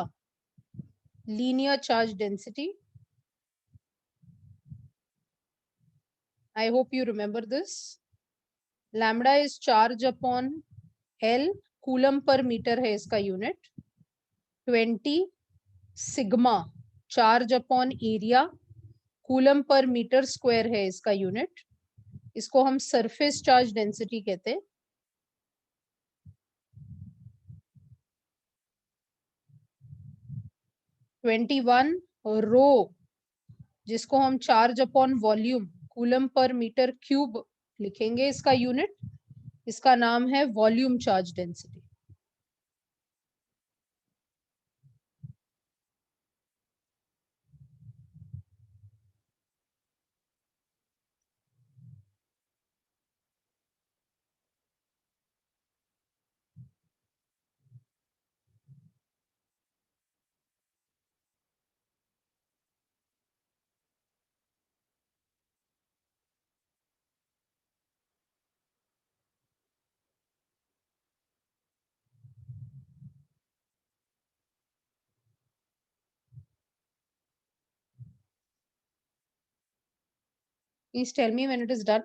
linear charge density. I hope you remember this. Lambda is charge upon L, coulomb पर मीटर है इसका unit. 20 sigma charge upon area, coulomb पर मीटर स्क्वायर है इसका यूनिट. इसको हम सरफेस चार्ज डेंसिटी कहते हैं. 21 रो, जिसको हम चार्ज अपॉन वॉल्यूम, कूलम पर मीटर क्यूब लिखेंगे इसका यूनिट. इसका नाम है volume charge density. Please tell me when it is done.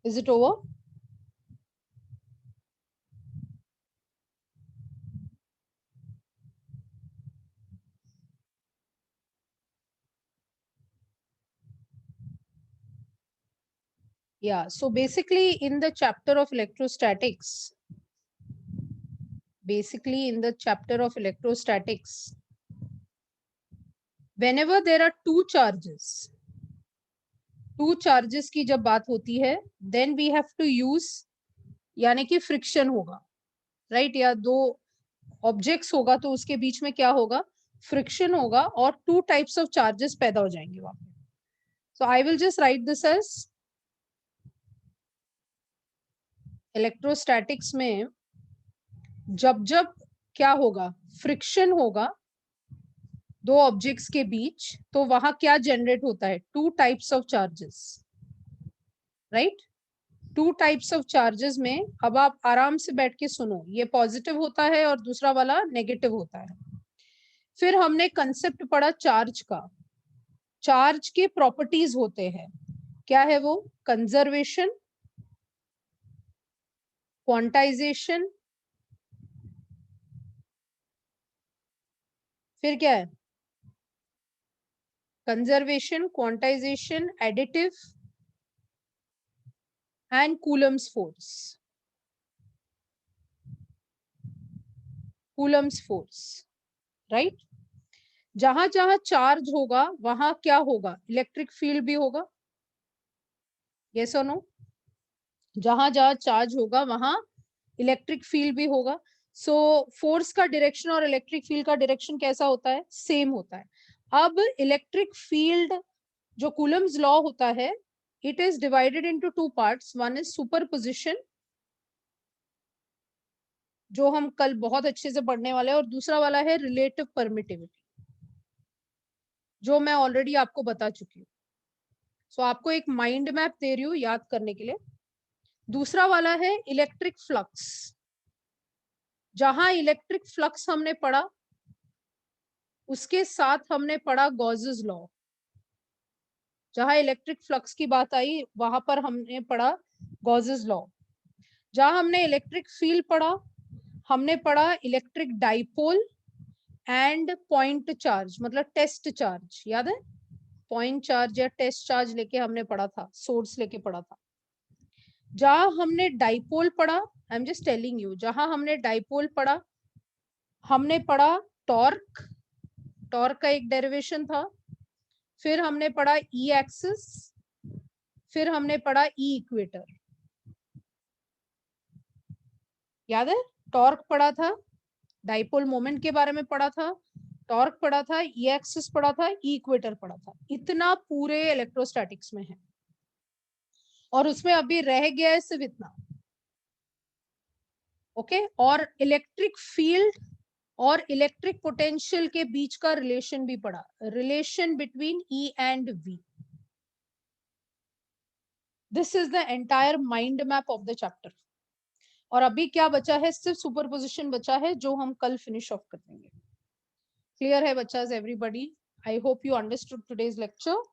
Is it over? Yeah, so basically in the chapter of electrostatics, whenever there are two charges की जब बात होती है, then we have to use, यानी कि friction होगा, right? या दो ऑब्जेक्ट्स होगा तो उसके बीच में क्या होगा? फ्रिक्शन होगा, और टू टाइप्स ऑफ चार्जेस पैदा हो जाएंगे वहां पे. So I will just write this as electrostatics में जब जब क्या होगा? फ्रिक्शन होगा दो ऑब्जेक्ट्स के बीच, तो वहां क्या जनरेट होता है? Two types of charges, right? Two types of charges में, अब आप आराम से बैठ के सुनो, ये पॉजिटिव होता है और दूसरा वाला नेगेटिव होता है. फिर हमने कंसेप्ट पढ़ा चार्ज का. चार्ज के प्रॉपर्टीज होते हैं, क्या है वो? कंजर्वेशन, क्वांटाइजेशन, फिर क्या है? Conservation, quantization, additive and Coulomb's force. Coulomb's force, right? जहां जहां चार्ज होगा वहां क्या होगा? इलेक्ट्रिक फील्ड भी होगा. यस और नो? जहां जहां चार्ज होगा वहां इलेक्ट्रिक फील्ड भी होगा. सो फोर्स का डायरेक्शन और इलेक्ट्रिक फील्ड का डायरेक्शन कैसा होता है? सेम होता है. अब इलेक्ट्रिक फील्ड जो कूलम्स लॉ होता है, it is divided into two parts. One is superposition, जो हम कल बहुत अच्छे से पढ़ने वाले हैं, और दूसरा वाला है रिलेटिव परमिटिविटी, जो मैं ऑलरेडी आपको बता चुकी हूँ. सो आपको एक माइंड मैप दे रही हूँ याद करने के लिए. दूसरा वाला है इलेक्ट्रिक फ्लक्स. जहां इलेक्ट्रिक फ्लक्स हमने पढ़ा, उसके साथ हमने पढ़ा गॉसेस लॉ. जहां इलेक्ट्रिक फ्लक्स की बात आई वहां पर हमने पढ़ा गॉसेस लॉ. जहां हमने इलेक्ट्रिक फील्ड पढ़ा, हमने पढ़ा electric dipole and point charge, मतलब टेस्ट चार्ज. याद है? पॉइंट चार्ज या टेस्ट चार्ज लेके हमने पढ़ा था, सोर्स लेके पढ़ा था. जहां हमने डाइपोल पढ़ा, I am just telling you, जहां हमने डाइपोल पढ़ा, हमने पढ़ा टॉर्क, टॉर्क का एक डेरिवेशन था, फिर हमने पढ़ा ई एक्सिस, फिर हमने पढ़ा ई इक्वेटर। याद है? टॉर्क पढ़ा था, डाइपोल मोमेंट के बारे में पढ़ा था, टॉर्क पढ़ा था, ई एक्सिस पढ़ा था, ई इक्वेटर पढ़ा था। इतना पूरे इलेक्ट्रोस्टैटिक्स में है, और उसमें अभी रह गया है सिर्फ इतना। ओके, और इलेक्ट्रिक फील्ड और इलेक्ट्रिक पोटेंशियल के बीच का रिलेशन भी पढ़ा, relation between E and V. This is the entire mind map of the chapter. और अभी क्या बचा है? सिर्फ सुपरपोजिशन बचा है, जो हम कल फिनिश ऑफ कर देंगे। क्लियर है बच्चास everybody? I hope you understood today's lecture.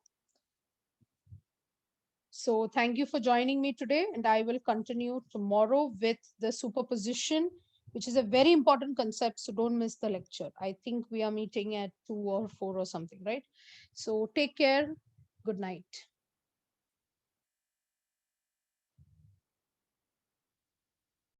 So thank you for joining me today, and I will continue tomorrow with the superposition, which is a very important concept. So don't miss the lecture. I think we are meeting at 2 or 4 or something, right? So take care. Good night.